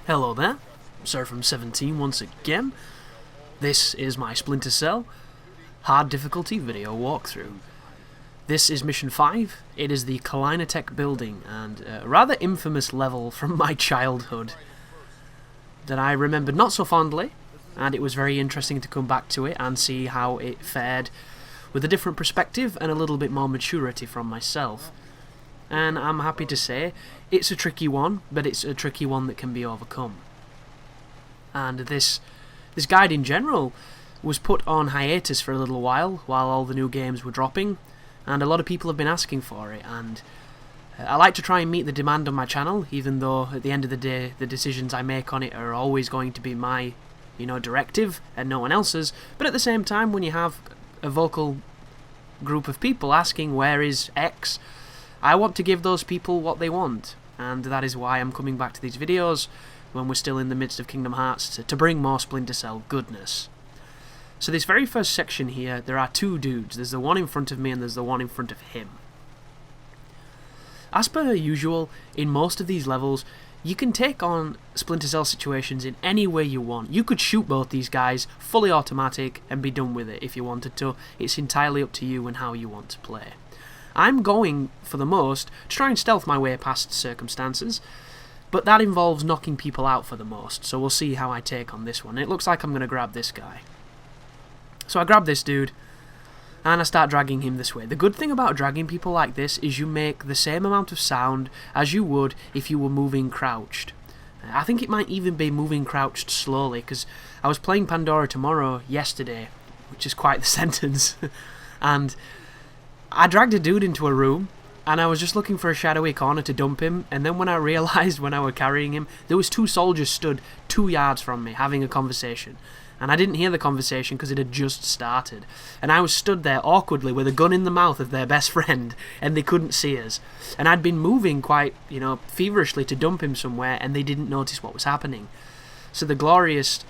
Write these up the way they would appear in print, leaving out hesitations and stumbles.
Hello there, Sir from 17 once again. This is my Splinter Cell hard difficulty video walkthrough. This is mission 5. It is the Kalinatek building, and a rather infamous level from my childhood that I remembered not so fondly, and it was very interesting to come back to it and see how it fared with a different perspective and a little bit more maturity from myself. And I'm happy to say it's a tricky one, but it's a tricky one that can be overcome. And this guide in general was put on hiatus for a little while all the new games were dropping, and a lot of people have been asking for it, and I like to try and meet the demand on my channel, even though at the end of the day the decisions I make on it are always going to be my, directive and no one else's. But at the same time, when you have a vocal group of people asking where is X, I want to give those people what they want, and that is why I'm coming back to these videos when we're still in the midst of Kingdom Hearts to bring more Splinter Cell goodness. So this very first section here, there are two dudes. There's the one in front of me and there's the one in front of him. As per usual, in most of these levels, you can take on Splinter Cell situations in any way you want. You could shoot both these guys, fully automatic, and be done with it if you wanted to. It's entirely up to you and how you want to play. I'm going, for the most, to try and stealth my way past circumstances, but that involves knocking people out for the most, so we'll see how I take on this one. It looks like I'm going to grab this guy. So I grab this dude, and I start dragging him this way. The good thing about dragging people like this is you make the same amount of sound as you would if you were moving crouched. I think it might even be moving crouched slowly, because I was playing Pandora Tomorrow yesterday, which is quite the sentence, and I dragged a dude into a room, and I was just looking for a shadowy corner to dump him, and then when I realised when I was carrying him, there was two soldiers stood 2 yards from me having a conversation. And I didn't hear the conversation because it had just started. And I was stood there awkwardly with a gun in the mouth of their best friend, and they couldn't see us. And I'd been moving quite, feverishly to dump him somewhere, and they didn't notice what was happening. So the glorious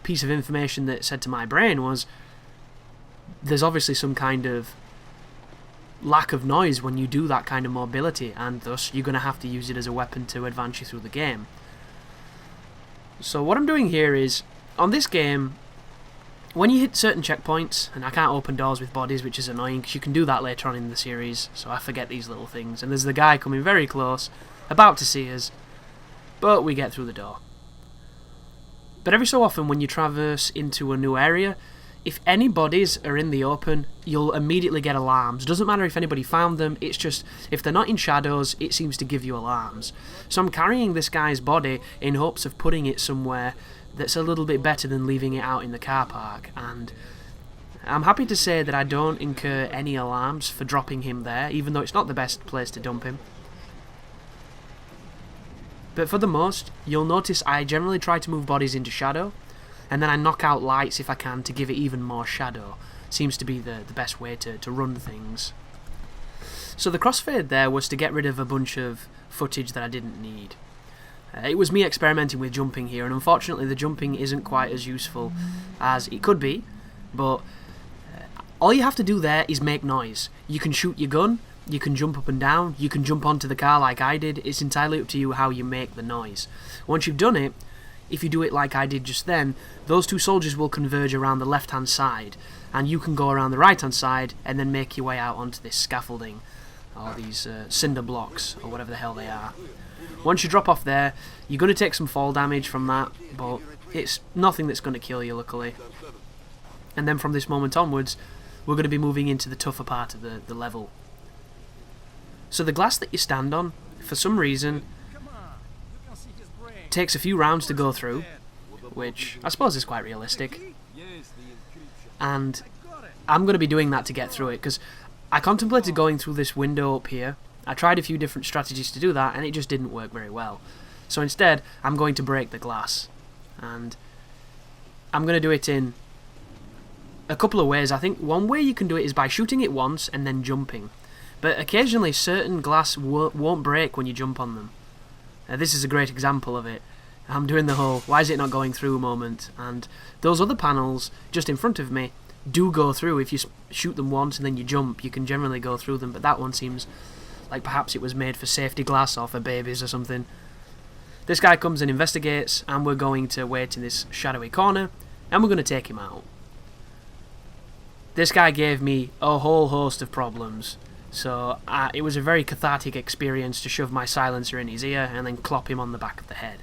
piece of information that said to my brain was, there's obviously some kind of lack of noise when you do that kind of mobility, and thus you're going to have to use it as a weapon to advance you through the game. So what I'm doing here is, on this game, when you hit certain checkpoints, and I can't open doors with bodies, which is annoying because you can do that later on in the series, so I forget these little things, and there's the guy coming very close, about to see us, but we get through the door. But every so often when you traverse into a new area, if any bodies are in the open, you'll immediately get alarms. Doesn't matter if anybody found them, it's just, if they're not in shadows, it seems to give you alarms. So I'm carrying this guy's body in hopes of putting it somewhere that's a little bit better than leaving it out in the car park, and I'm happy to say that I don't incur any alarms for dropping him there, even though it's not the best place to dump him. But for the most, you'll notice I generally try to move bodies into shadow, and then I knock out lights if I can to give it even more shadow. Seems to be the best way to run things. So the crossfade there was to get rid of a bunch of footage that I didn't need. It was me experimenting with jumping here, and unfortunately the jumping isn't quite as useful as it could be, but all you have to do there is make noise. You can shoot your gun, you can jump up and down, you can jump onto the car like I did. It's entirely up to you how you make the noise. Once you've done it, if you do it like I did just then, those two soldiers will converge around the left hand side, and you can go around the right hand side and then make your way out onto this scaffolding, or these cinder blocks, or whatever the hell they are. Once you drop off there, you're going to take some fall damage from that, but it's nothing that's going to kill you, luckily. And then from this moment onwards, we're going to be moving into the tougher part of the level. So the glass that you stand on, for some reason, takes a few rounds to go through, which I suppose is quite realistic. And I'm going to be doing that to get through it, because I contemplated going through this window up here. I tried a few different strategies to do that, and it just didn't work very well. So instead, I'm going to break the glass. And I'm going to do it in a couple of ways. I think one way you can do it is by shooting it once and then jumping. But occasionally, certain glass won't break when you jump on them. This is a great example of it. I'm doing the whole, why is it not going through moment? And those other panels, just in front of me, do go through. If you shoot them once and then you jump, you can generally go through them. But that one seems like perhaps it was made for safety glass or for babies or something. This guy comes and investigates, and we're going to wait in this shadowy corner, and we're going to take him out. This guy gave me a whole host of problems, so it was a very cathartic experience to shove my silencer in his ear and then clop him on the back of the head.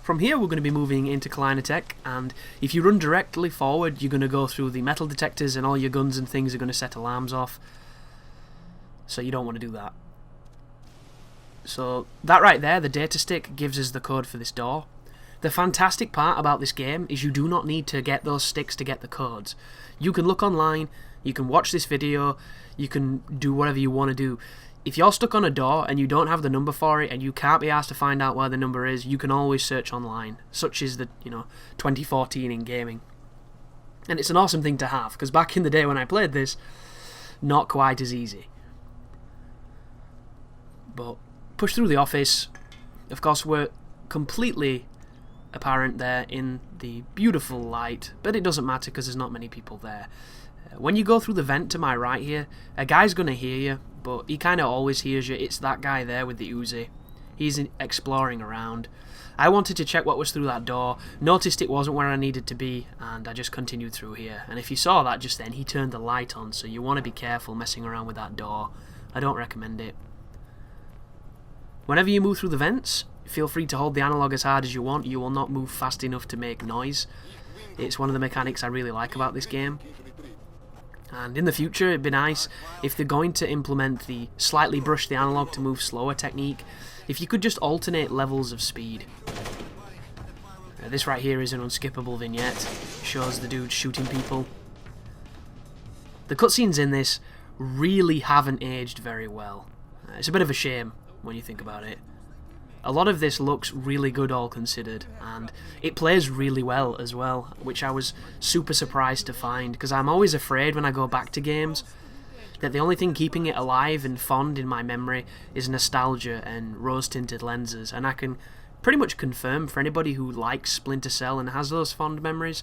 From here we're going to be moving into Kalinatek, and if you run directly forward you're going to go through the metal detectors and all your guns and things are going to set alarms off, so you don't want to do that. So that right there, the data stick, gives us the code for this door. The fantastic part about this game is you do not need to get those sticks to get the codes. You can look online, you can watch this video, you can do whatever you want to do. If you're stuck on a door and you don't have the number for it and you can't be asked to find out where the number is, you can always search online. Such is the 2014 in gaming. And it's an awesome thing to have, because back in the day when I played this, not quite as easy. But push through the office. Of course, we're completely apparent there in the beautiful light, but it doesn't matter because there's not many people there. When you go through the vent to my right here, a guy's going to hear you, but he kind of always hears you. It's that guy there with the Uzi. He's exploring around. I wanted to check what was through that door, noticed it wasn't where I needed to be, and I just continued through here. And if you saw that just then, he turned the light on, so you want to be careful messing around with that door. I don't recommend it. Whenever you move through the vents, feel free to hold the analog as hard as you want. You will not move fast enough to make noise. It's one of the mechanics I really like about this game. And in the future, it'd be nice if they're going to implement the slightly brush the analog to move slower technique, if you could just alternate levels of speed. This right here is an unskippable vignette. It shows the dude shooting people. The cutscenes in this really haven't aged very well. It's a bit of a shame when you think about it. A lot of this looks really good all considered, and it plays really well as well, which I was super surprised to find, because I'm always afraid when I go back to games that the only thing keeping it alive and fond in my memory is nostalgia and rose-tinted lenses, and I can pretty much confirm for anybody who likes Splinter Cell and has those fond memories,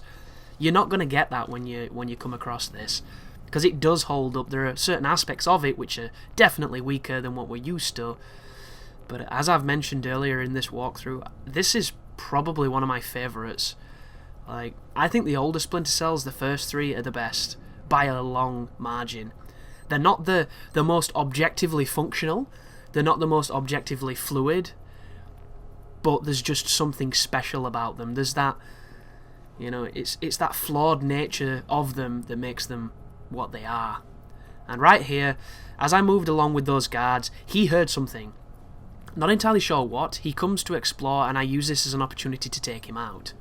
you're not going to get that when you come across this, because it does hold up. There are certain aspects of it which are definitely weaker than what we're used to. But as I've mentioned earlier in this walkthrough, this is probably one of my favourites. Like, I think the older Splinter Cells, the first three, are the best, by a long margin. They're not the most objectively functional, they're not the most objectively fluid, but there's just something special about them. There's that, it's that flawed nature of them that makes them what they are. And right here, as I moved along with those guards, he heard something. Not entirely sure what. He comes to explore, and I use this as an opportunity to take him out.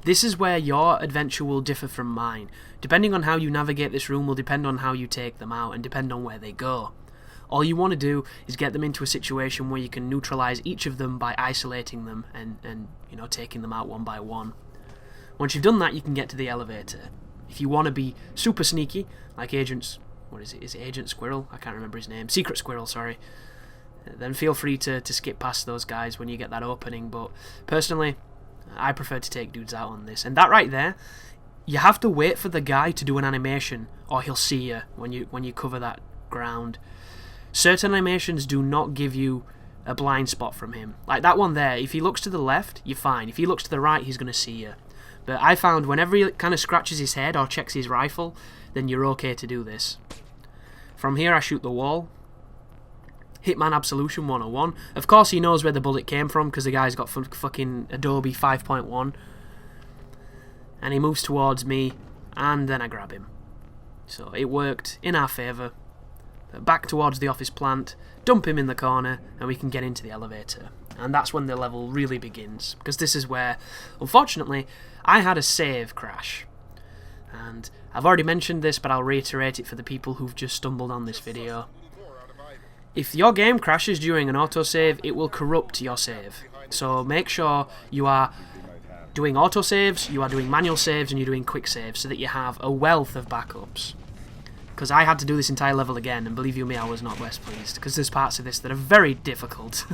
This is where your adventure will differ from mine. Depending on how you navigate this room will depend on how you take them out and depend on where they go. All you want to do is get them into a situation where you can neutralize each of them by isolating them and taking them out one by one. Once you've done that, you can get to the elevator. If you want to be super sneaky, like Agent Squirrel? I can't remember his name. Secret Squirrel, sorry. Then feel free to skip past those guys when you get that opening, but personally, I prefer to take dudes out on this. And that right there, you have to wait for the guy to do an animation, or he'll see you when you cover that ground. Certain animations do not give you a blind spot from him. Like that one there, if he looks to the left, you're fine. If he looks to the right, he's going to see you. But I found whenever he kind of scratches his head or checks his rifle, then you're okay to do this. From here, I shoot the wall. Hitman Absolution 101. Of course he knows where the bullet came from because the guy's got fucking Adobe 5.1. And he moves towards me, and then I grab him. So it worked in our favour. Back towards the office plant, dump him in the corner, and we can get into the elevator. And that's when the level really begins, because this is where, unfortunately, I had a save crash. And I've already mentioned this, but I'll reiterate it for the people who've just stumbled on this video. If your game crashes during an autosave, it will corrupt your save. So make sure you are doing autosaves, you are doing manual saves, and you're doing quick saves so that you have a wealth of backups. Because I had to do this entire level again, and believe you me, I was not best pleased, because there's parts of this that are very difficult.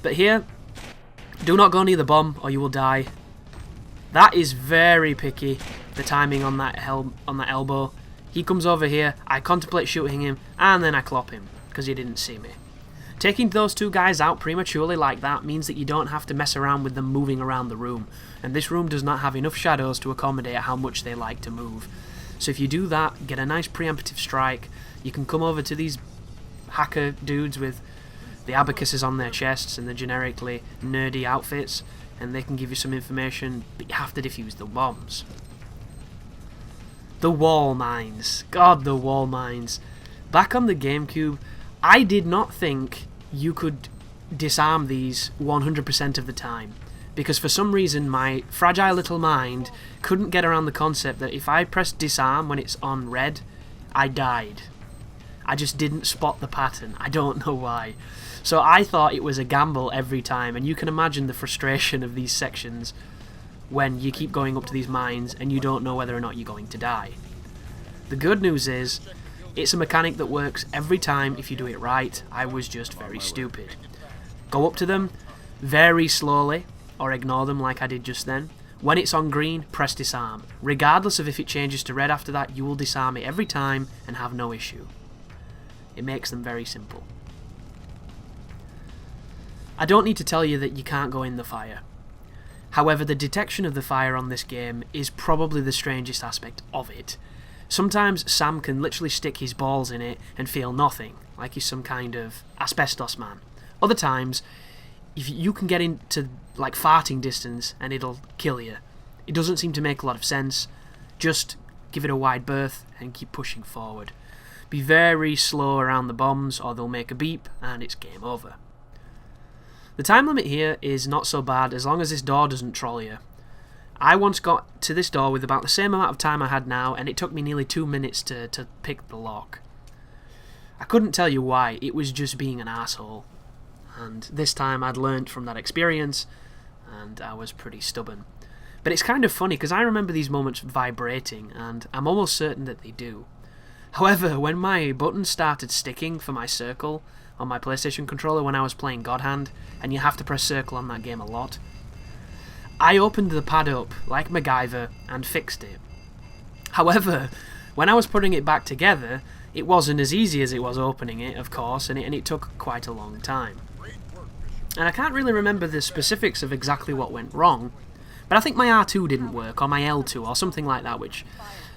But here, do not go near the bomb or you will die. That is very picky, the timing on that elbow. He comes over here, I contemplate shooting him, and then I clop him, because he didn't see me. Taking those two guys out prematurely like that means that you don't have to mess around with them moving around the room, and this room does not have enough shadows to accommodate how much they like to move. So if you do that, get a nice preemptive strike, you can come over to these hacker dudes with the abacuses on their chests and the generically nerdy outfits, and they can give you some information, but you have to defuse the bombs. The wall mines. God, the wall mines. Back on the GameCube, I did not think you could disarm these 100% of the time, because for some reason my fragile little mind couldn't get around the concept that if I pressed disarm when it's on red, I died. I just didn't spot the pattern. I don't know why. So I thought it was a gamble every time, and you can imagine the frustration of these sections when you keep going up to these mines and you don't know whether or not you're going to die. The good news is, it's a mechanic that works every time if you do it right. I was just very stupid. Go up to them very slowly, or ignore them like I did just then. When it's on green, press disarm. Regardless of if it changes to red after that, you will disarm it every time and have no issue. It makes them very simple. I don't need to tell you that you can't go in the fire. However, the detection of the fire on this game is probably the strangest aspect of it. Sometimes Sam can literally stick his balls in it and feel nothing, like he's some kind of asbestos man. Other times, if you can get into like farting distance and it'll kill you. It doesn't seem to make a lot of sense. Just give it a wide berth and keep pushing forward. Be very slow around the bombs or they'll make a beep and it's game over. The time limit here is not so bad as long as this door doesn't troll you. I once got to this door with about the same amount of time I had now, and it took me nearly 2 minutes to pick the lock. I couldn't tell you why, it was just being an asshole. And this time I'd learnt from that experience, and I was pretty stubborn. But it's kind of funny, because I remember these moments vibrating, and I'm almost certain that they do. However, when my buttons started sticking for my circle on my PlayStation controller when I was playing God Hand, and you have to press circle on that game a lot, I opened the pad up like MacGyver and fixed it. However, when I was putting it back together, it wasn't as easy as it was opening it, of course, and it took quite a long time. And I can't really remember the specifics of exactly what went wrong, but I think my R2 didn't work, or my L2, or something like that, which,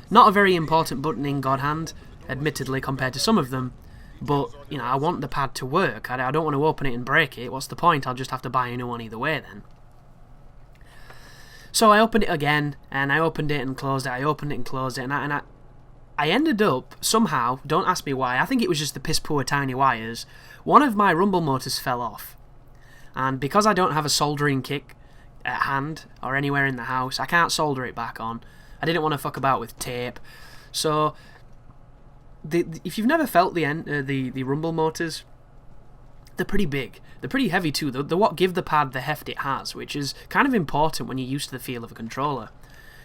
not a very important button in God Hand, admittedly, compared to some of them, but, you know, I want the pad to work. I don't want to open it and break it. What's the point? I'll just have to buy a new one either way then. So I opened it again, and I opened it and closed it, I opened it and closed it, and I ended up, somehow, don't ask me why, I think it was just the piss poor tiny wires, one of my rumble motors fell off. And because I don't have a soldering kit at hand, or anywhere in the house, I can't solder it back on. I didn't want to fuck about with tape. So, if you've never felt the rumble motors, they're pretty big. They're pretty heavy too. They're what give the pad the heft it has, which is kind of important when you're used to the feel of a controller.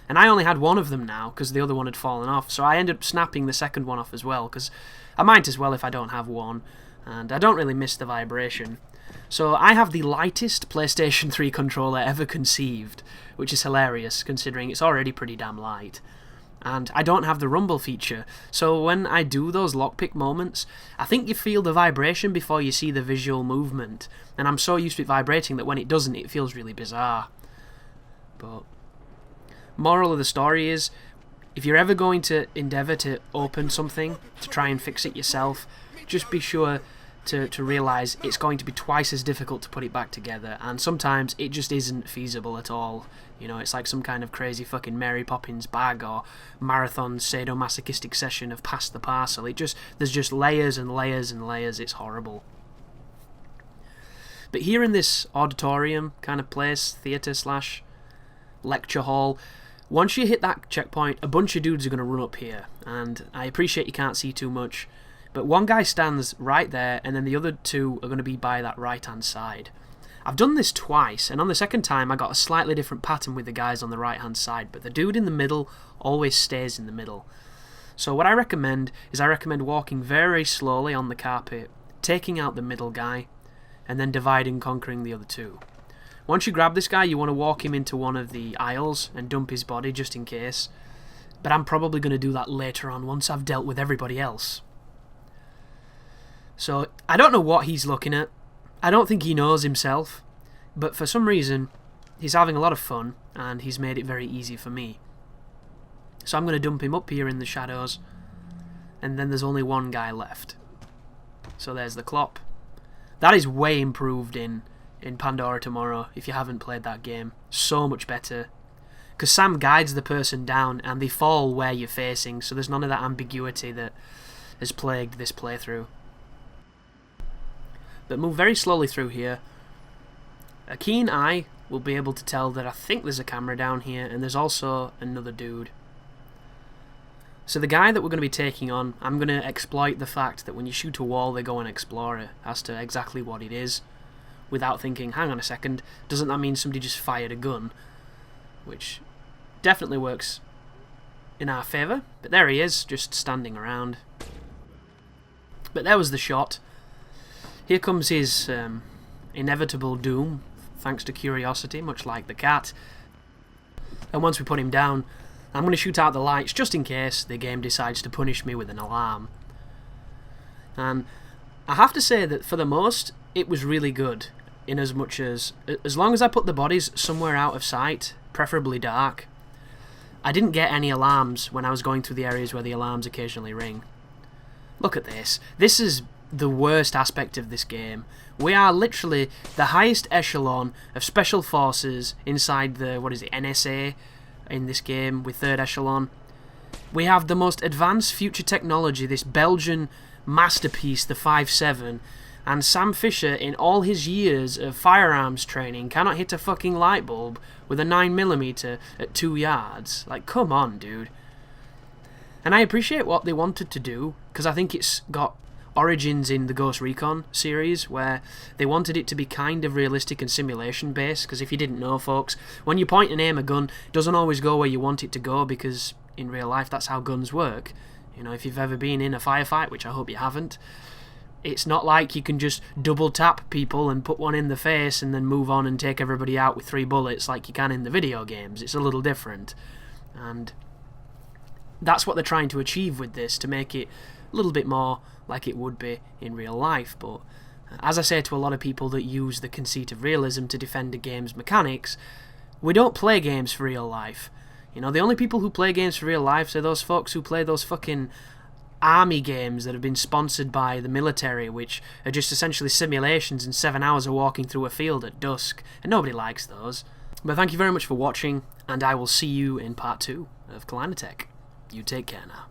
And I only had one of them now, because the other one had fallen off, so I ended up snapping the second one off as well, because I might as well if I don't have one, and I don't really miss the vibration. So I have the lightest PlayStation 3 controller ever conceived, which is hilarious, considering it's already pretty damn light. And I don't have the rumble feature, so when I do those lockpick moments, I think you feel the vibration before you see the visual movement, and I'm so used to it vibrating that when it doesn't, it feels really bizarre. But moral of the story is, if you're ever going to endeavour to open something, to try and fix it yourself, just be sure to realise it's going to be twice as difficult to put it back together, and sometimes it just isn't feasible at all. You know, it's like some kind of crazy fucking Mary Poppins bag or marathon sadomasochistic session of Pass the Parcel. There's just layers and layers and layers, it's horrible. But here in this auditorium kind of place, theatre / lecture hall, once you hit that checkpoint, a bunch of dudes are going to run up here, and I appreciate you can't see too much, but one guy stands right there, and then the other two are going to be by that right-hand side. I've done this twice, and on the second time I got a slightly different pattern with the guys on the right-hand side, but the dude in the middle always stays in the middle. So what I recommend is walking very slowly on the carpet, taking out the middle guy, and then dividing and conquering the other two. Once you grab this guy, you want to walk him into one of the aisles and dump his body just in case, but I'm probably going to do that later on once I've dealt with everybody else. So I don't know what he's looking at. I don't think he knows himself, but for some reason he's having a lot of fun and he's made it very easy for me. So I'm going to dump him up here in the shadows, and then there's only one guy left. So there's the Clop. That is way improved in Pandora Tomorrow, if you haven't played that game. So much better. Because Sam guides the person down and they fall where you're facing, so there's none of that ambiguity that has plagued this playthrough. But move very slowly through here. A keen eye will be able to tell that I think there's a camera down here, and there's also another dude. So the guy that we're going to be taking on, I'm going to exploit the fact that when you shoot a wall they go and explore it as to exactly what it is, without thinking, hang on a second, doesn't that mean somebody just fired a gun? Which definitely works in our favour, but there he is, just standing around. But there was the shot. Here comes his inevitable doom, thanks to curiosity, much like the cat. And once we put him down, I'm going to shoot out the lights just in case the game decides to punish me with an alarm. And I have to say that for the most, it was really good, in as much as long as I put the bodies somewhere out of sight, preferably dark, I didn't get any alarms when I was going through the areas where the alarms occasionally ring. Look at this. This is the worst aspect of this game. We are literally the highest echelon of special forces inside the, what is it, NSA in this game with 3rd echelon. We have the most advanced future technology, this Belgian masterpiece, the 5.7, and Sam Fisher, in all his years of firearms training, cannot hit a fucking light bulb with a 9mm at 2 yards. Like, come on, dude. And I appreciate what they wanted to do, because I think it's got origins in the Ghost Recon series, where they wanted it to be kind of realistic and simulation based, because if you didn't know, folks, when you point and aim a gun, it doesn't always go where you want it to go, because in real life that's how guns work. You know, if you've ever been in a firefight, which I hope you haven't, it's not like you can just double tap people and put one in the face and then move on and take everybody out with 3 bullets like you can in the video games. It's a little different, and that's what they're trying to achieve with this, to make it a little bit more like it would be in real life. But as I say to a lot of people that use the conceit of realism to defend a game's mechanics, we don't play games for real life. You know, the only people who play games for real life are those folks who play those fucking army games that have been sponsored by the military, which are just essentially simulations and 7 hours of walking through a field at dusk, and nobody likes those. But thank you very much for watching, and I will see you in part 2 of Kalinatek. You take care now.